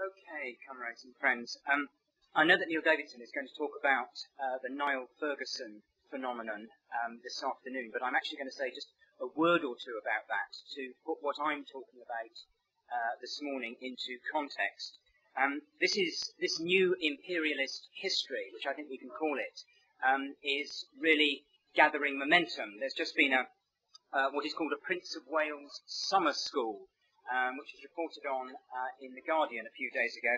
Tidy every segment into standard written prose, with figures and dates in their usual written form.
Okay, comrades and friends. I know that Neil Davidson is going to talk about the Niall Ferguson phenomenon this afternoon, but I'm actually going to say just a word or two about that to put what I'm talking about this morning into context. This new imperialist history, which I think we can call it, is really gathering momentum. There's just been what is called a Prince of Wales summer school, which was reported on in The Guardian a few days ago,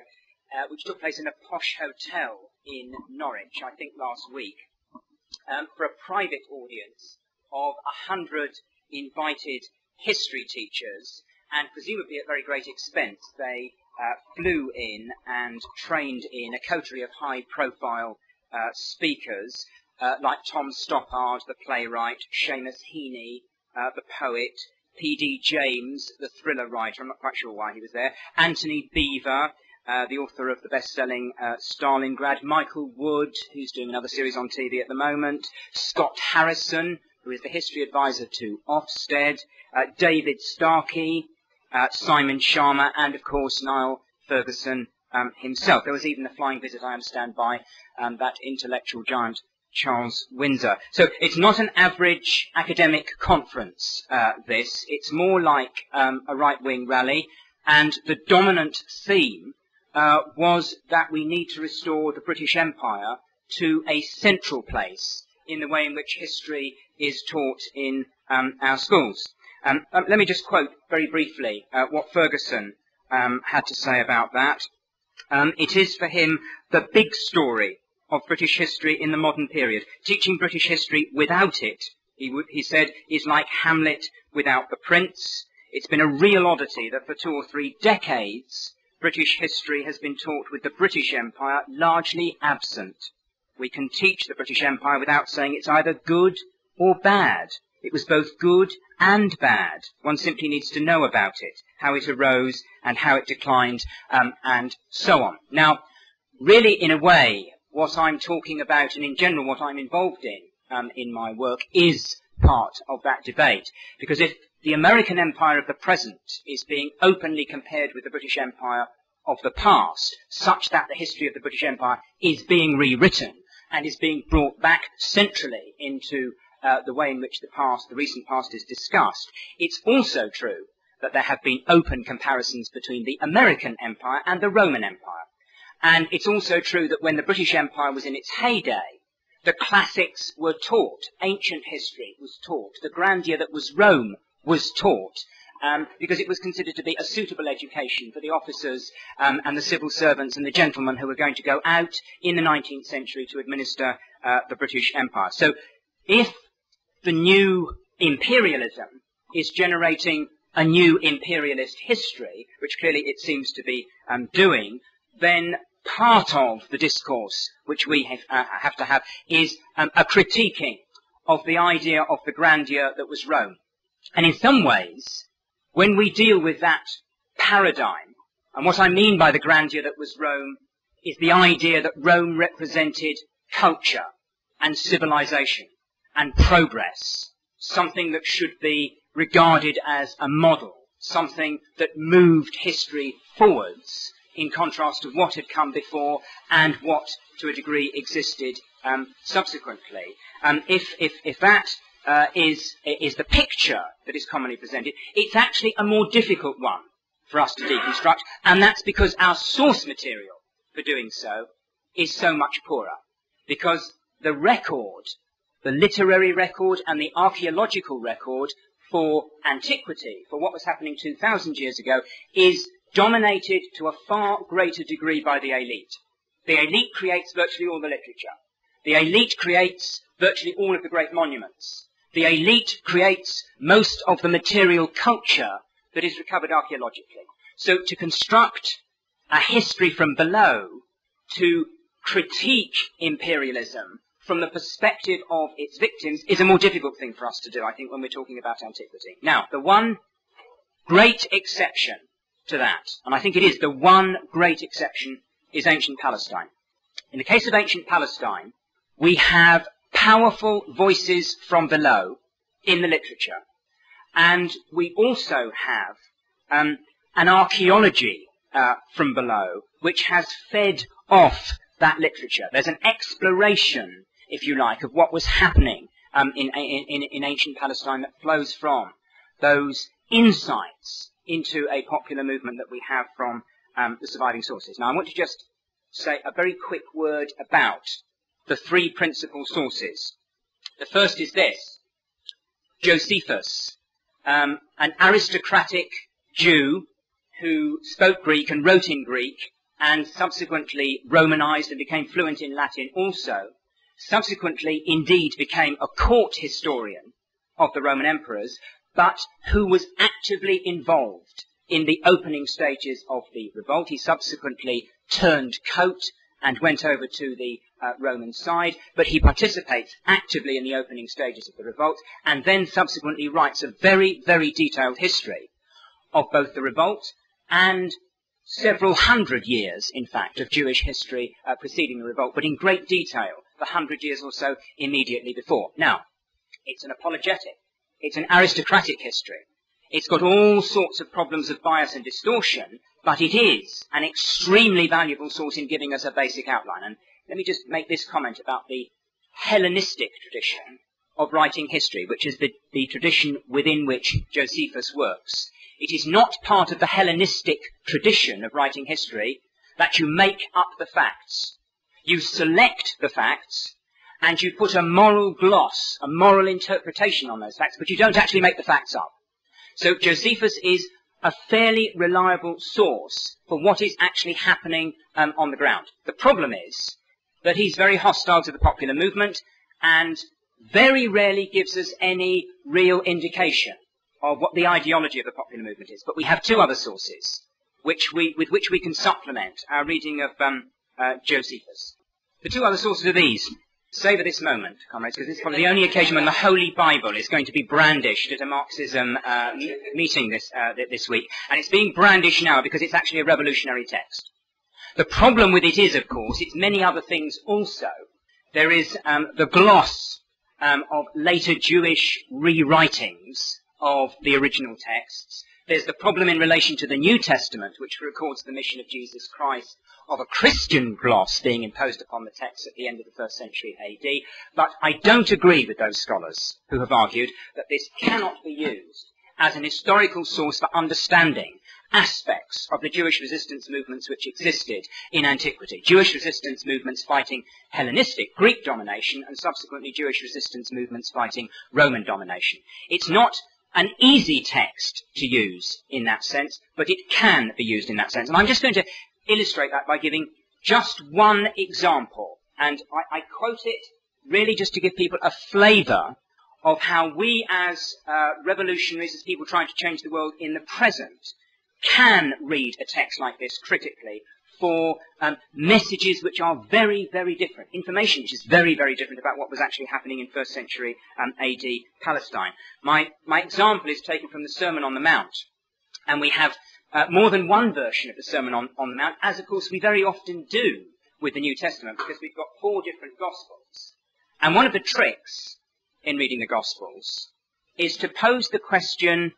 which took place in a posh hotel in Norwich, I think last week, for a private audience of 100 invited history teachers, and presumably at very great expense. They flew in and trained in a coterie of high-profile speakers, like Tom Stoppard, the playwright, Seamus Heaney, the poet, P.D. James, the thriller writer, I'm not quite sure why he was there, Anthony Beevor, the author of the best-selling Stalingrad, Michael Wood, who's doing another series on TV at the moment, Scott Harrison, who is the history advisor to Ofsted, David Starkey, Simon Sharma, and of course Niall Ferguson himself. There was even a flying visit, I understand, by that intellectual giant Charles Windsor. So it's not an average academic conference, this. It's more like a right-wing rally, and the dominant theme was that we need to restore the British Empire to a central place in the way in which history is taught in our schools. Let me just quote very briefly what Ferguson had to say about that. It is for him the big story of British history in the modern period. Teaching British history without it, he said, is like Hamlet without the prince. It's been a real oddity that for 2 or 3 decades, British history has been taught with the British Empire largely absent. We can teach the British Empire without saying it's either good or bad. It was both good and bad. One simply needs to know about it, how it arose and how it declined, and so on. Now, really, in a way, what I'm talking about, and in general what I'm involved in my work, is part of that debate. Because if the American empire of the present is being openly compared with the British Empire of the past, such that the history of the British Empire is being rewritten and is being brought back centrally into the way in which the recent past is discussed, it's also true that there have been open comparisons between the American Empire and the Roman Empire. And it's also true that when the British Empire was in its heyday, the classics were taught, ancient history was taught, the grandeur that was Rome was taught, because it was considered to be a suitable education for the officers and the civil servants and the gentlemen who were going to go out in the 19th century to administer the British Empire. So if the new imperialism is generating a new imperialist history, which clearly it seems to be doing, then part of the discourse which we have to have is a critiquing of the idea of the grandeur that was Rome. And in some ways, when we deal with that paradigm, and what I mean by the grandeur that was Rome is the idea that Rome represented culture and civilization and progress, something that should be regarded as a model, something that moved history forwards, in contrast to what had come before and what, to a degree, existed subsequently. If that is the picture that is commonly presented, it's actually a more difficult one for us to deconstruct, and that's because our source material for doing so is so much poorer. Because the record, the literary record and the archaeological record for antiquity, for what was happening 2,000 years ago, is dominated to a far greater degree by the elite. The elite creates virtually all the literature. The elite creates virtually all of the great monuments. The elite creates most of the material culture that is recovered archaeologically. So to construct a history from below, to critique imperialism from the perspective of its victims, is a more difficult thing for us to do, I think, when we're talking about antiquity. Now, the one great exception to that, and I think it is the one great exception, is ancient Palestine. In the case of ancient Palestine, we have powerful voices from below in the literature. And we also have an archaeology from below, which has fed off that literature. There's an exploration, if you like, of what was happening in ancient Palestine that flows from those insights into a popular movement that we have from the surviving sources. Now, I want to just say a very quick word about the three principal sources. The first is this: Josephus, an aristocratic Jew who spoke Greek and wrote in Greek, and subsequently Romanized and became fluent in Latin also, subsequently indeed became a court historian of the Roman emperors, but who was actively involved in the opening stages of the revolt. He subsequently turned coat and went over to the Roman side, but he participates actively in the opening stages of the revolt, and then subsequently writes a very, very detailed history of both the revolt and several hundred years, in fact, of Jewish history preceding the revolt, but in great detail, the 100 years or so immediately before. Now, it's an apologetic. It's an aristocratic history. It's got all sorts of problems of bias and distortion, but it is an extremely valuable source in giving us a basic outline. And let me just make this comment about the Hellenistic tradition of writing history, which is the tradition within which Josephus works. It is not part of the Hellenistic tradition of writing history that you make up the facts. You select the facts and you put a moral gloss, a moral interpretation on those facts, but you don't actually make the facts up. So Josephus is a fairly reliable source for what is actually happening on the ground. The problem is that he's very hostile to the popular movement and very rarely gives us any real indication of what the ideology of the popular movement is. But we have two other sources with which we can supplement our reading of Josephus. The two other sources are these. Savour this moment, comrades, because this is probably the only occasion when the Holy Bible is going to be brandished at a Marxism meeting this week. And it's being brandished now because it's actually a revolutionary text. The problem with it is, of course, it's many other things also. There is the gloss of later Jewish rewritings of the original texts. There's the problem in relation to the New Testament, which records the mission of Jesus Christ, of a Christian gloss being imposed upon the text at the end of the 1st century AD. But I don't agree with those scholars who have argued that this cannot be used as an historical source for understanding aspects of the Jewish resistance movements which existed in antiquity. Jewish resistance movements fighting Hellenistic, Greek domination, and subsequently Jewish resistance movements fighting Roman domination. It's not an easy text to use in that sense, but it can be used in that sense. And I'm just going to illustrate that by giving just one example. And I quote it really just to give people a flavour of how we as revolutionaries, as people trying to change the world in the present, can read a text like this critically for messages which are very, very different. Information which is very, very different about what was actually happening in 1st century AD Palestine. My example is taken from the Sermon on the Mount. And we have more than one version of the Sermon on the Mount, as of course we very often do with the New Testament, because we've got 4 different Gospels. And one of the tricks in reading the Gospels is to pose the question,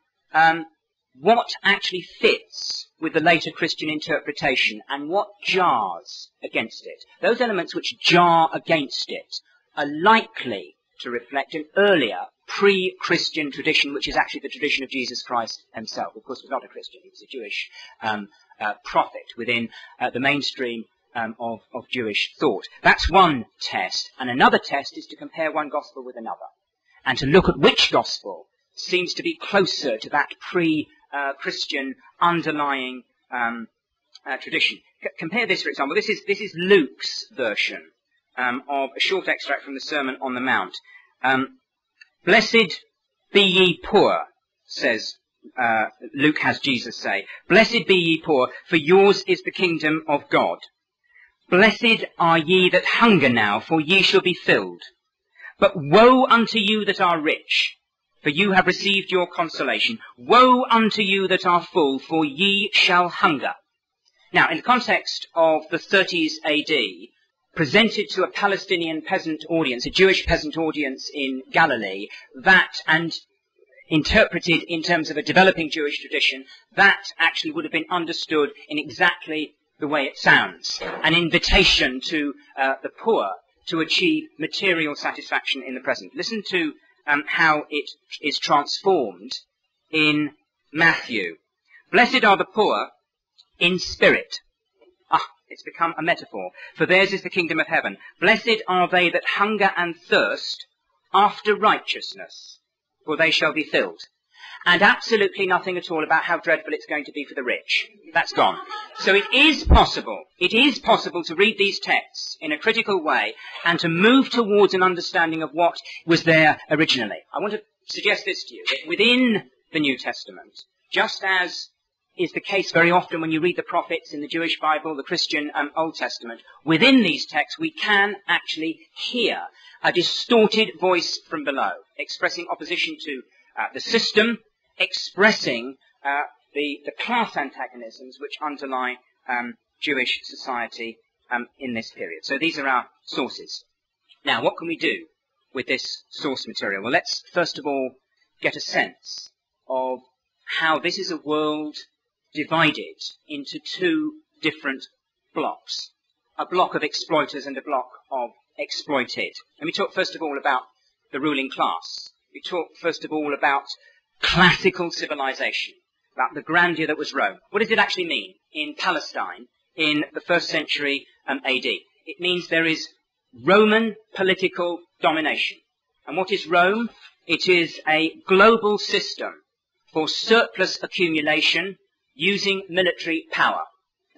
what actually fits with the later Christian interpretation and what jars against it. Those elements which jar against it are likely to reflect an earlier pre-Christian tradition, which is actually the tradition of Jesus Christ himself. Of course, he was not a Christian. He was a Jewish prophet within the mainstream of Jewish thought. That's one test. And another test is to compare one gospel with another and to look at which gospel seems to be closer to that pre-Christian underlying tradition. Compare this, for example. This is Luke's version of a short extract from the Sermon on the Mount. Blessed be ye poor, says Luke has Jesus say. Blessed be ye poor, for yours is the kingdom of God. Blessed are ye that hunger now, for ye shall be filled. But woe unto you that are rich, for you have received your consolation. Woe unto you that are full, for ye shall hunger. Now, in the context of the 30s AD, presented to a Palestinian peasant audience, a Jewish peasant audience in Galilee, that, and interpreted in terms of a developing Jewish tradition, that actually would have been understood in exactly the way it sounds. An invitation to the poor to achieve material satisfaction in the present. Listen to how it is transformed in Matthew. Blessed are the poor in spirit. It's become a metaphor. For theirs is the kingdom of heaven. Blessed are they that hunger and thirst after righteousness, for they shall be filled. And absolutely nothing at all about how dreadful it's going to be for the rich. That's gone. So it is possible to read these texts in a critical way and to move towards an understanding of what was there originally. I want to suggest this to you, that within the New Testament, just as is the case very often when you read the prophets in the Jewish Bible, the Christian Old Testament, within these texts we can actually hear a distorted voice from below, expressing opposition to the system, expressing the class antagonisms which underlie Jewish society in this period. So these are our sources. Now, what can we do with this source material? Well, let's first of all get a sense of how this is a world divided into two different blocks. A block of exploiters and a block of exploited. Let me talk first of all about the ruling class. We talk first of all about classical civilization, about the grandeur that was Rome. What does it actually mean in Palestine in the 1st century AD? It means there is Roman political domination. And what is Rome? It is a global system for surplus accumulation using military power.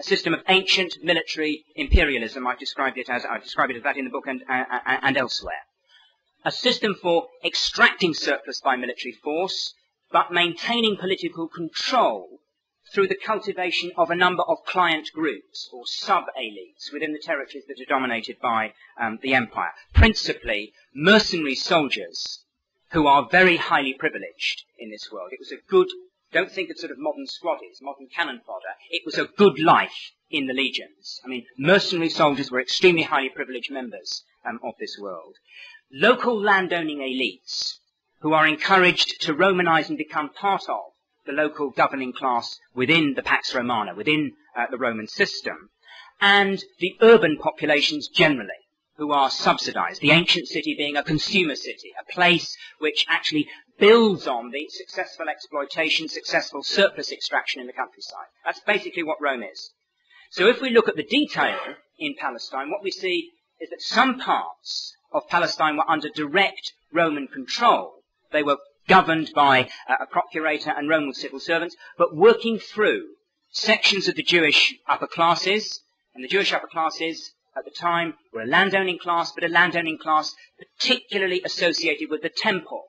A system of ancient military imperialism. I describe it as that in the book and elsewhere. A system for extracting surplus by military force, but maintaining political control through the cultivation of a number of client groups or sub-elites within the territories that are dominated by the empire. Principally, mercenary soldiers who are very highly privileged in this world. It was a good, don't think of sort of modern squaddies, modern cannon fodder. It was a good life in the legions. I mean, mercenary soldiers were extremely highly privileged members of this world. Local landowning elites who are encouraged to Romanize and become part of the local governing class within the Pax Romana, within the Roman system, and the urban populations generally, who are subsidized. The ancient city being a consumer city, a place which actually builds on the successful exploitation, successful surplus extraction in the countryside. That's basically what Rome is. So if we look at the detail in Palestine, what we see is that some parts of Palestine were under direct Roman control. They were governed by a procurator and Roman civil servants, but working through sections of the Jewish upper classes. And the Jewish upper classes at the time were a landowning class, but a landowning class particularly associated with the temple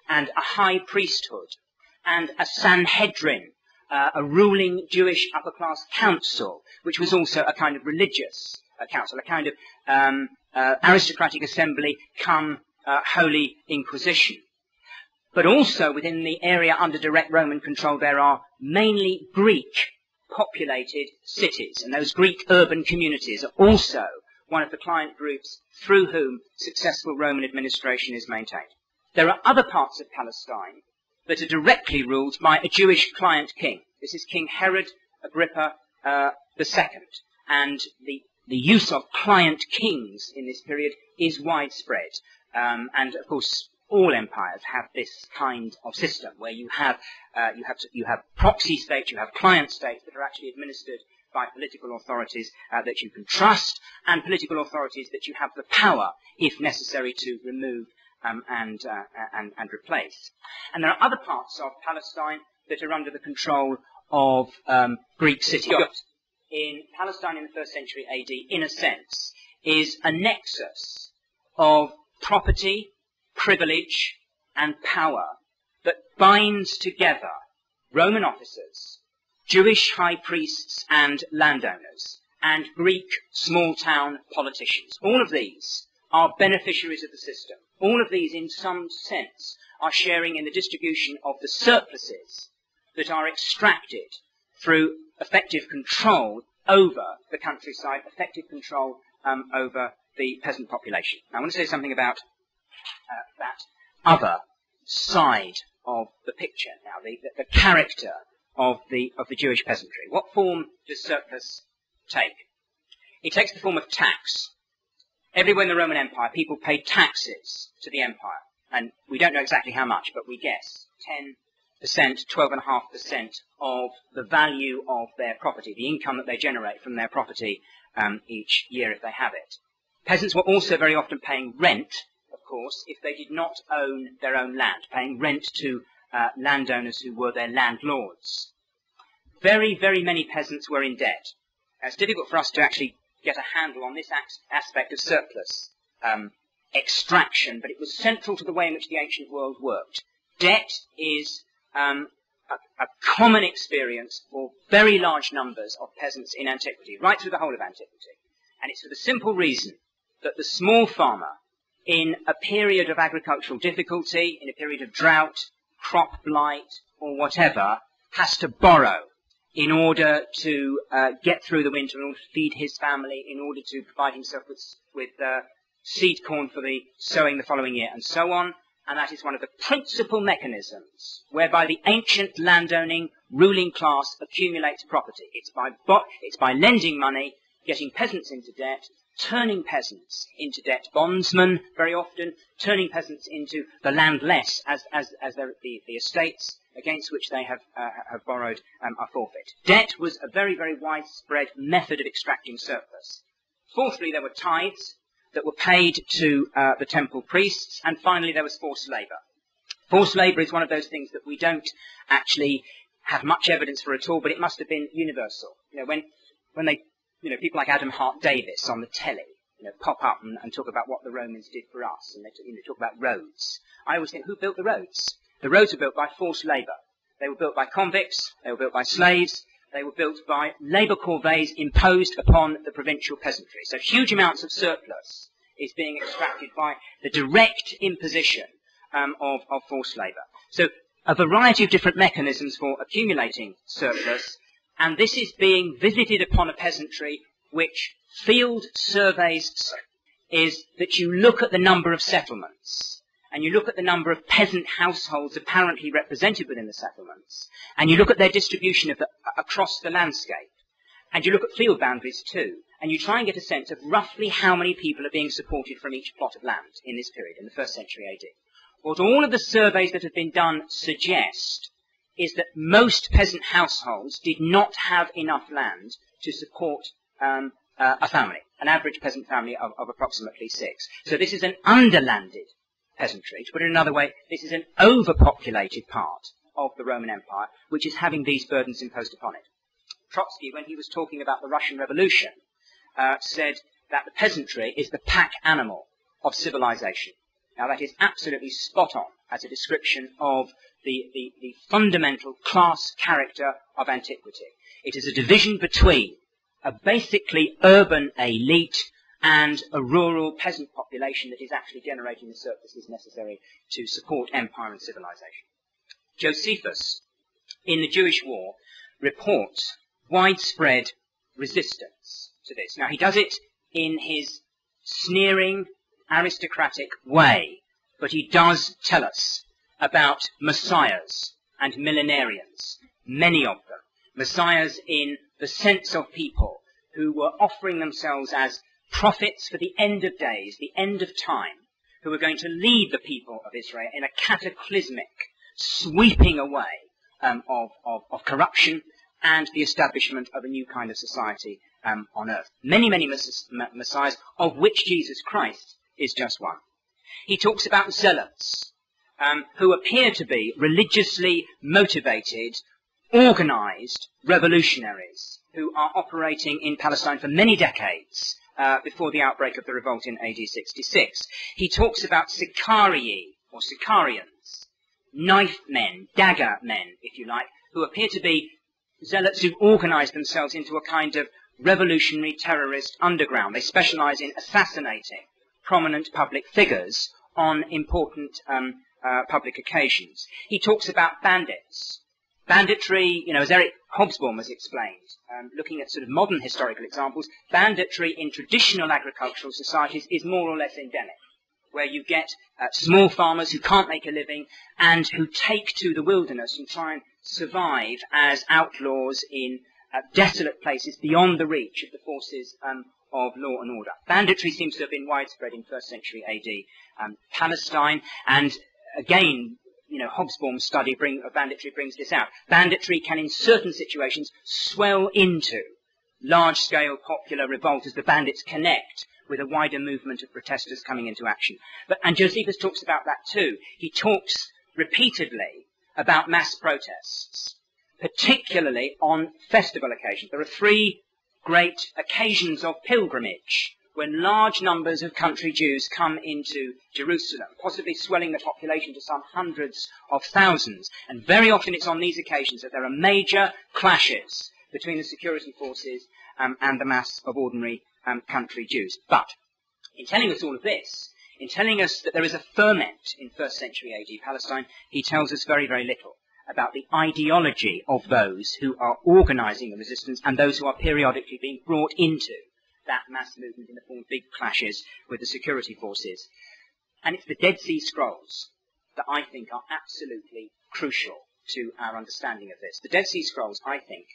and a high priesthood and a Sanhedrin, a ruling Jewish upper class council, which was also a kind of religious council, a kind of aristocratic assembly come Holy Inquisition. But also within the area under direct Roman control there are mainly Greek-populated cities, and those Greek urban communities are also one of the client groups through whom successful Roman administration is maintained. There are other parts of Palestine that are directly ruled by a Jewish client king. This is King Herod Agrippa II, and the use of client kings in this period is widespread. And of course, all empires have this kind of system where you have proxy states, you have client states that are actually administered by political authorities that you can trust, and political authorities that you have the power, if necessary, to remove and replace. And there are other parts of Palestine that are under the control of Greek cities. In Palestine in the 1st century AD, in a sense, is a nexus of property, privilege, and power that binds together Roman officers, Jewish high priests and landowners, and Greek small-town politicians. All of these are beneficiaries of the system. All of these, in some sense, are sharing in the distribution of the surpluses that are extracted through effective control over the countryside, effective control over the peasant population. Now, I want to say something about that other side of the picture now, the character of the Jewish peasantry. What form does surplus take? It takes the form of tax. Everywhere in the Roman Empire, people paid taxes to the empire. And we don't know exactly how much, but we guess 10%, 12.5% of the value of their property, the income that they generate from their property each year if they have it. Peasants were also very often paying rent, of course, if they did not own their own land, paying rent to landowners who were their landlords. Very, very many peasants were in debt. It's difficult for us to actually get a handle on this aspect of surplus extraction, but it was central to the way in which the ancient world worked. Debt is a common experience for very large numbers of peasants in antiquity, right through the whole of antiquity. And it's for the simple reason that the small farmer, in a period of agricultural difficulty, in a period of drought, crop blight, or whatever, has to borrow in order to get through the winter, in order to feed his family, in order to provide himself with seed corn for the sowing the following year, and so on. And that is one of the principal mechanisms whereby the ancient landowning ruling class accumulates property. It's by lending money, getting peasants into debt, turning peasants into debt bondsmen very often, turning peasants into the landless as the estates against which they have borrowed are forfeit. Debt was a very, very widespread method of extracting surplus. Fourthly, there were tithes that were paid to the temple priests, and finally there was forced labour. Forced labour is one of those things that we don't actually have much evidence for at all, but it must have been universal. You know, when they, people like Adam Hart Davis on the telly, pop up and talk about what the Romans did for us, and they talk about roads. I always think, who built the roads? The roads were built by forced labour. They were built by convicts, they were built by slaves, they were built by labour corvées imposed upon the provincial peasantry. So huge amounts of surplus is being extracted by the direct imposition of forced labour. So a variety of different mechanisms for accumulating surplus, and this is being visited upon a peasantry which field surveys is that you look at the number of settlements, and you look at the number of peasant households apparently represented within the settlements, and you look at their distribution across the landscape, and you look at field boundaries too, and you try and get a sense of roughly how many people are being supported from each plot of land in this period, in the 1st century AD. What all of the surveys that have been done suggest is that most peasant households did not have enough land to support a family, an average peasant family of approximately 6. So this is an underlanded peasantry. To put it another way, this is an overpopulated part of the Roman Empire, which is having these burdens imposed upon it. Trotsky, when he was talking about the Russian Revolution, said that the peasantry is the pack animal of civilization. Now that is absolutely spot on as a description of the fundamental class character of antiquity. It is a division between a basically urban elite and a rural peasant population that is actually generating the surpluses necessary to support empire and civilization. Josephus, in the Jewish War, reports widespread resistance to this. Now, he does it in his sneering, aristocratic way, but he does tell us about messiahs and millenarians, many of them. Messiahs in the sense of people who were offering themselves as prophets for the end of days, the end of time, who were going to lead the people of Israel in a cataclysmic sweeping away of corruption and the establishment of a new kind of society on earth. Many, many messiahs, of which Jesus Christ is just one. He talks about zealots, who appear to be religiously motivated, organized revolutionaries who are operating in Palestine for many decades before the outbreak of the revolt in AD 66. He talks about sicarii, or sicarians, knife men, dagger men, if you like, who appear to be zealots who've organized themselves into a kind of revolutionary terrorist underground. They specialize in assassinating prominent public figures on important public occasions. He talks about bandits. Banditry, as Eric Hobsbawm has explained, looking at sort of modern historical examples, banditry in traditional agricultural societies is more or less endemic. where you get small farmers who can't make a living and who take to the wilderness and try and survive as outlaws in desolate places beyond the reach of the forces of law and order. Banditry seems to have been widespread in 1st century AD Palestine, and again, Hobsbawm's study of banditry brings this out. Banditry can, in certain situations, swell into large-scale popular revolt as the bandits connect with a wider movement of protesters coming into action. And Josephus talks about that too. He talks repeatedly about mass protests, particularly on festival occasions. There are 3 great occasions of pilgrimage when large numbers of country Jews come into Jerusalem, possibly swelling the population to some hundreds of thousands. And very often it's on these occasions that there are major clashes between the security forces and the mass of ordinary country Jews. But in telling us all of this, in telling us that there is a ferment in 1st century AD Palestine, he tells us very, very little about the ideology of those who are organising the resistance and those who are periodically being brought into that mass movement in the form of big clashes with the security forces. And it's the Dead Sea Scrolls that I think are absolutely crucial to our understanding of this. The Dead Sea Scrolls, I think,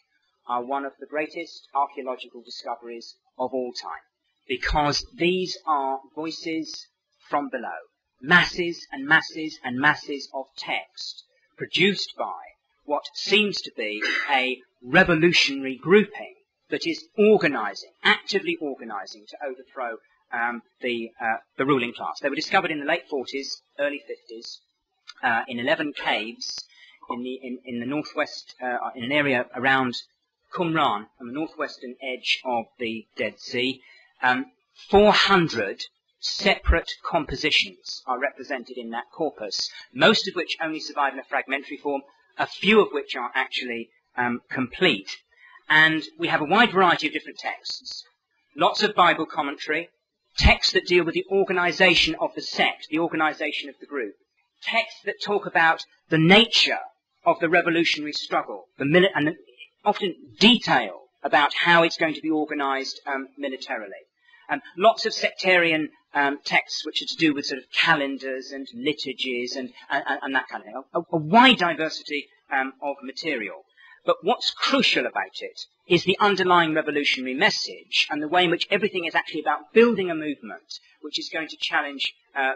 are one of the greatest archaeological discoveries of all time, because these are voices from below, masses and masses and masses of text produced by what seems to be a revolutionary grouping that is actively organising to overthrow the ruling class. They were discovered in the late 40s, early 50s, in 11 caves in the northwest, in an area around Qumran, on the northwestern edge of the Dead Sea. 400 separate compositions are represented in that corpus, most of which only survive in a fragmentary form, a few of which are actually complete. And we have a wide variety of different texts, lots of Bible commentary, texts that deal with the organisation of the sect, the organisation of the group, texts that talk about the nature of the revolutionary struggle, and often detail about how it's going to be organised militarily. Lots of sectarian texts which are to do with sort of calendars and liturgies and that kind of thing. A wide diversity of material. But what's crucial about it is the underlying revolutionary message and the way in which everything is actually about building a movement which is going to challenge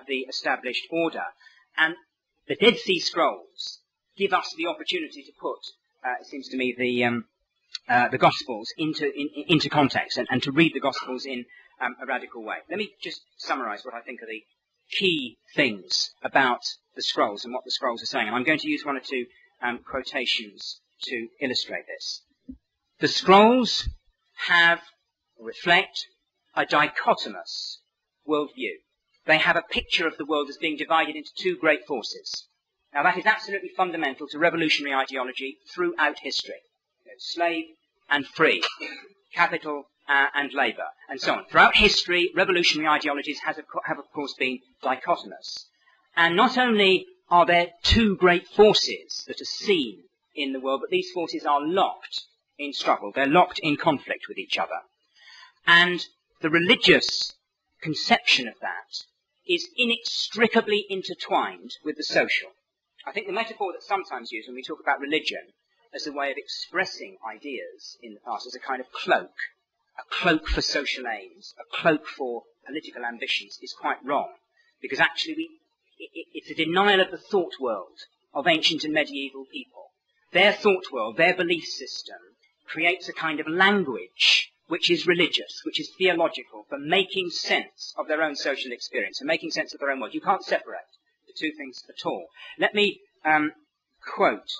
the established order. And the Dead Sea Scrolls give us the opportunity to put, it seems to me, the Gospels into context and to read the Gospels in a radical way. Let me just summarise what I think are the key things about the scrolls and what the scrolls are saying. And I'm going to use 1 or 2 quotations to illustrate this. The scrolls reflect a dichotomous worldview. They have a picture of the world as being divided into 2 great forces. Now that is absolutely fundamental to revolutionary ideology throughout history. Slave and free, capital and labour, and so on. Throughout history, revolutionary ideologies have of course been dichotomous. And not only are there 2 great forces that are seen in the world, but these forces are locked in struggle. They're locked in conflict with each other. And the religious conception of that is inextricably intertwined with the social. I think the metaphor that's sometimes used when we talk about religion as a way of expressing ideas in the past as a kind of cloak, a cloak for social aims, a cloak for political ambitions, is quite wrong. Because actually it's a denial of the thought world of ancient and medieval people. Their thought world, their belief system, creates a kind of language which is religious, which is theological, for making sense of their own social experience, for making sense of their own world. You can't separate the 2 things at all. Let me quote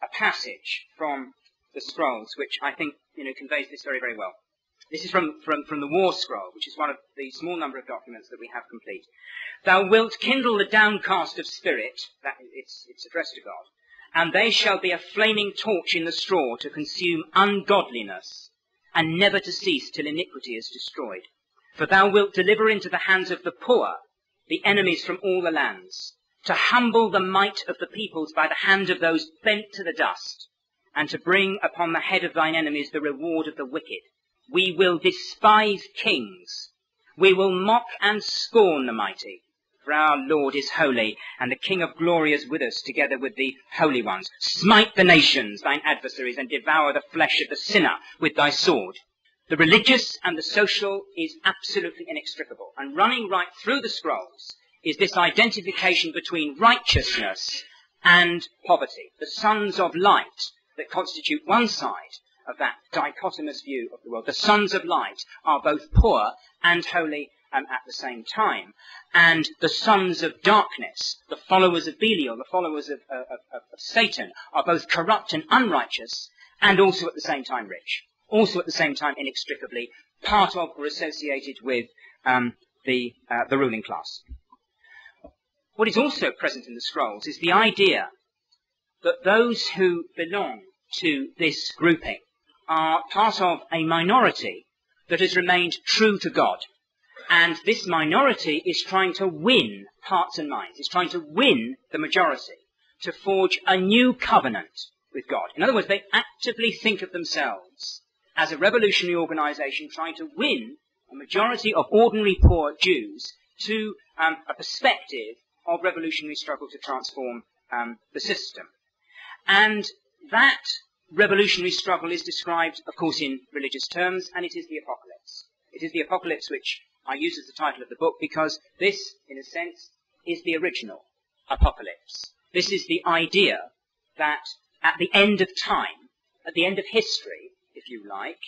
a passage from the scrolls, which I think conveys this very, very well. This is from the War Scroll, which is one of the small number of documents that we have complete. Thou wilt kindle the downcast of spirit, that it's addressed to God, and they shall be a flaming torch in the straw to consume ungodliness, and never to cease till iniquity is destroyed. For thou wilt deliver into the hands of the poor the enemies from all the lands, to humble the might of the peoples by the hand of those bent to the dust, and to bring upon the head of thine enemies the reward of the wicked. We will despise kings. We will mock and scorn the mighty. For our Lord is holy, and the King of glory is with us, together with the holy ones. Smite the nations, thine adversaries, and devour the flesh of the sinner with thy sword. The religious and the social is absolutely inextricable. And running right through the scrolls is this identification between righteousness and poverty. The sons of light that constitute one side of that dichotomous view of the world. The sons of light are both poor and holy at the same time. And the sons of darkness, the followers of Belial, the followers of Satan, are both corrupt and unrighteous, and also at the same time rich. Also at the same time inextricably part of or associated with the ruling class. What is also present in the scrolls is the idea that those who belong to this grouping are part of a minority that has remained true to God. And this minority is trying to win hearts and minds. It's trying to win the majority to forge a new covenant with God. In other words, they actively think of themselves as a revolutionary organization trying to win a majority of ordinary poor Jews to a perspective of revolutionary struggle to transform the system. And that revolutionary struggle is described, of course, in religious terms, and it is the apocalypse. It is the apocalypse which I use as the title of the book because this, in a sense, is the original apocalypse. This is the idea that at the end of time, at the end of history, if you like,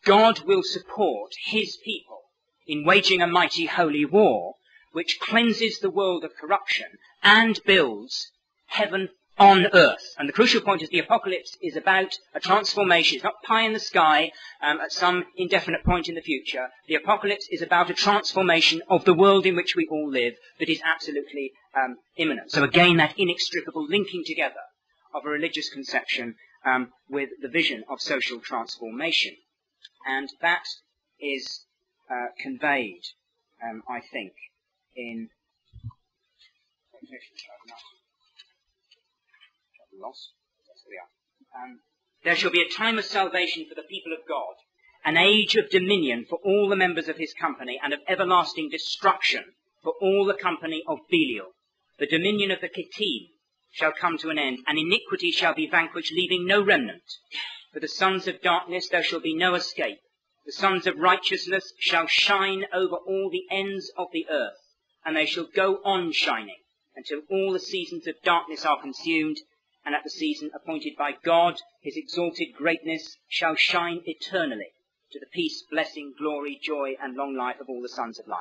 God will support his people in waging a mighty holy war which cleanses the world of corruption and builds heaven on earth. And the crucial point is the apocalypse is about a transformation. It's not pie in the sky at some indefinite point in the future. The apocalypse is about a transformation of the world in which we all live that is absolutely imminent. So again, that inextricable linking together of a religious conception with the vision of social transformation. And that is conveyed, I think, in... there shall be a time of salvation for the people of God, an age of dominion for all the members of his company, and of everlasting destruction for all the company of Belial. The dominion of the Kittim shall come to an end, and iniquity shall be vanquished, leaving no remnant. For the sons of darkness there shall be no escape. The sons of righteousness shall shine over all the ends of the earth, and they shall go on shining until all the seasons of darkness are consumed, and at the season appointed by God, his exalted greatness shall shine eternally to the peace, blessing, glory, joy, and long life of all the sons of light.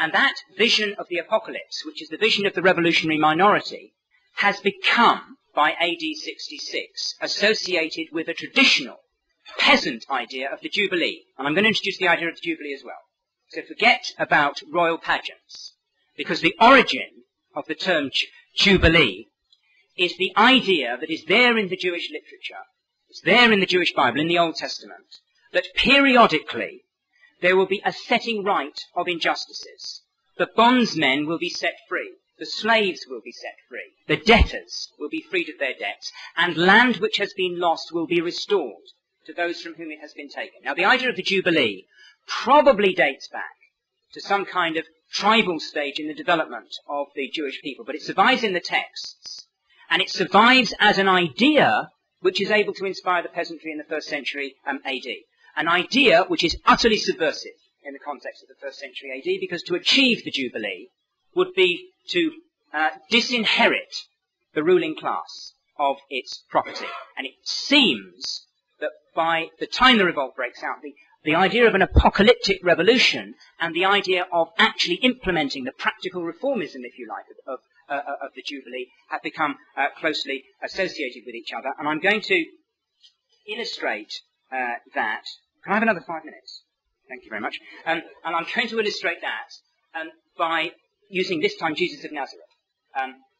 And that vision of the apocalypse, which is the vision of the revolutionary minority, has become, by AD 66, associated with a traditional peasant idea of the Jubilee. And I'm going to introduce the idea of the Jubilee as well. So forget about royal pageants, because the origin of the term Jubilee is the idea that is there in the Jewish literature, it's there in the Jewish Bible, in the Old Testament, that periodically there will be a setting right of injustices. The bondsmen will be set free. The slaves will be set free. The debtors will be freed of their debts. And land which has been lost will be restored to those from whom it has been taken. Now, the idea of the Jubilee probably dates back to some kind of tribal stage in the development of the Jewish people, but it survives in the texts, and it survives as an idea which is able to inspire the peasantry in the first century AD. An idea which is utterly subversive in the context of the first century AD, because to achieve the Jubilee would be to disinherit the ruling class of its property. And it seems that by the time the revolt breaks out, the idea of an apocalyptic revolution and the idea of actually implementing the practical reformism, if you like, of the Jubilee have become closely associated with each other. And I'm going to illustrate that. Can I have another 5 minutes? Thank you very much. And I'm going to illustrate that by using this time Jesus of Nazareth,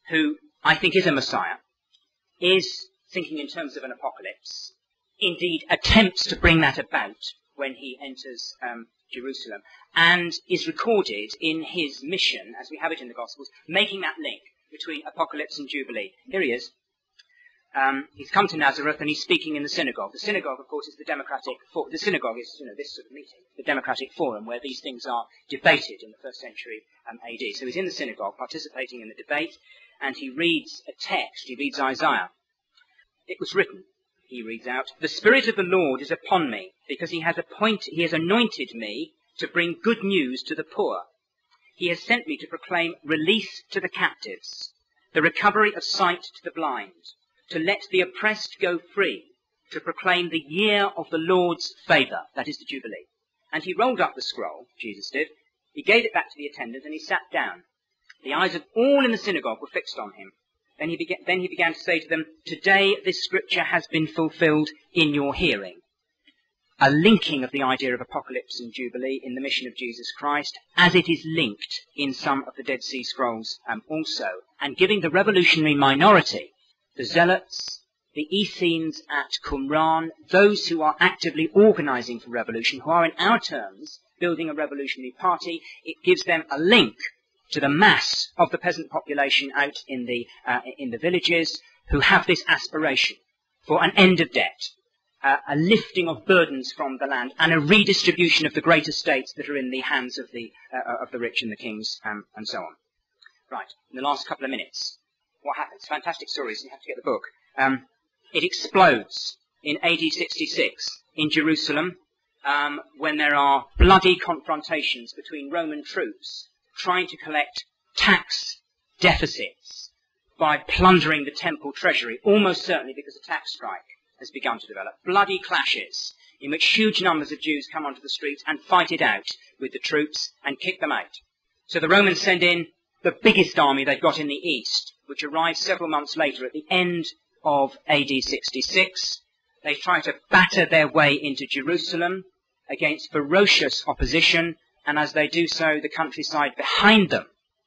who I think is a Messiah, is thinking in terms of an apocalypse, indeed attempts to bring that about when he enters Jerusalem, and is recorded in his mission, as we have it in the Gospels, making that link between apocalypse and Jubilee. Here he is. he's come to Nazareth and he's speaking in the synagogue. The synagogue, of course, is the democratic. The synagogue is, this sort of meeting, the democratic forum where these things are debated in the first century AD. So he's in the synagogue, participating in the debate, and he reads a text. He reads Isaiah. It was written, he reads out, "The Spirit of the Lord is upon me, because he has anointed me to bring good news to the poor. He has sent me to proclaim release to the captives, the recovery of sight to the blind, to let the oppressed go free, to proclaim the year of the Lord's favour," that is the Jubilee. And he rolled up the scroll, Jesus did, he gave it back to the attendant, and he sat down. The eyes of all in the synagogue were fixed on him. Then he began to say to them, "Today this scripture has been fulfilled in your hearing." A linking of the idea of apocalypse and Jubilee in the mission of Jesus Christ, as it is linked in some of the Dead Sea Scrolls also, and giving the revolutionary minority, the Zealots, the Essenes at Qumran, those who are actively organising for revolution, who are in our terms building a revolutionary party, it gives them a link to the mass of the peasant population out in the villages who have this aspiration for an end of debt, a lifting of burdens from the land, and a redistribution of the great estates that are in the hands of the rich and the kings, and so on. Right, in the last couple of minutes, what happens? Fantastic stories, you have to get the book. It explodes in AD 66 in Jerusalem when there are bloody confrontations between Roman troops trying to collect tax deficits by plundering the temple treasury, almost certainly because a tax strike has begun to develop. Bloody clashes in which huge numbers of Jews come onto the streets and fight it out with the troops and kick them out. So the Romans send in the biggest army they've got in the east, which arrives several months later at the end of AD 66. They try to batter their way into Jerusalem against ferocious opposition, and as they do so, the countryside behind them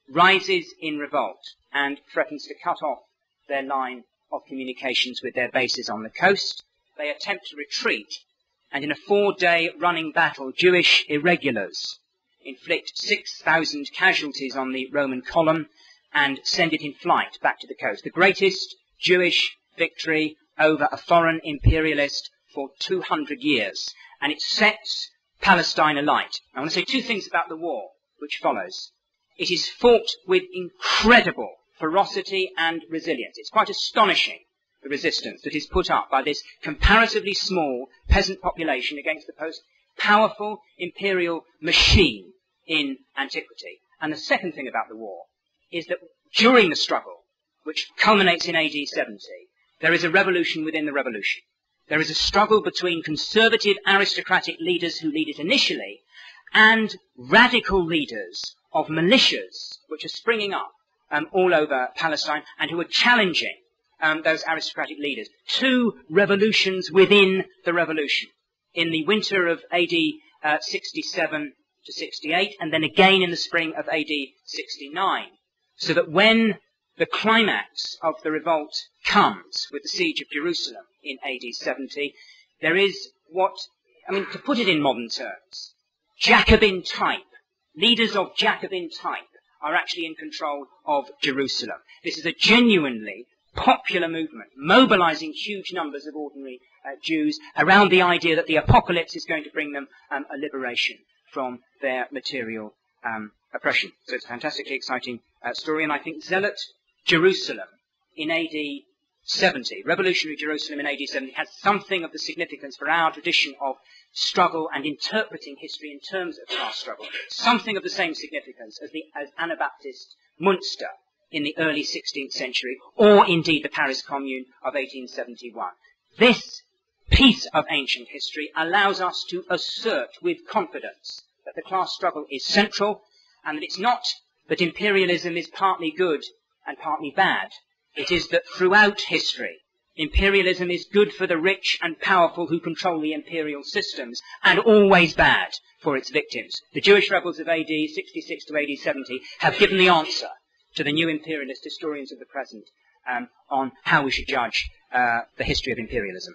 rises in revolt and threatens to cut off their line of communications with their bases on the coast. They attempt to retreat, and in a 4-day running battle, Jewish irregulars inflict 6,000 casualties on the Roman column and send it in flight back to the coast. The greatest Jewish victory over a foreign imperialist for 200 years, and it sets Palestine alight. I want to say two things about the war which follows. It is fought with incredible ferocity and resilience. It's quite astonishing, the resistance that is put up by this comparatively small peasant population against the most powerful imperial machine in antiquity. And the second thing about the war is that during the struggle, which culminates in AD 70, there is a revolution within the revolution. There is a struggle between conservative aristocratic leaders who lead it initially and radical leaders of militias which are springing up all over Palestine and who are challenging those aristocratic leaders. Two revolutions within the revolution. In the winter of AD 67 to 68, and then again in the spring of AD 69. So that when the climax of the revolt comes with the siege of Jerusalem in AD 70, there is to put it in modern terms, Jacobin type, leaders of Jacobin type are actually in control of Jerusalem. This is a genuinely popular movement, mobilizing huge numbers of ordinary Jews around the idea that the apocalypse is going to bring them a liberation from their material oppression. So it's a fantastically exciting story, and I think Zealot Jerusalem in AD 70, revolutionary Jerusalem in AD 70, has something of the significance for our tradition of struggle and interpreting history in terms of class struggle, something of the same significance as Anabaptist Munster in the early 16th century, or indeed the Paris Commune of 1871. This piece of ancient history allows us to assert with confidence that the class struggle is central, and that it's not that imperialism is partly good and partly bad. It is that throughout history, imperialism is good for the rich and powerful who control the imperial systems, and always bad for its victims. The Jewish rebels of AD 66 to AD 70 have given the answer to the new imperialist historians of the present on how we should judge the history of imperialism.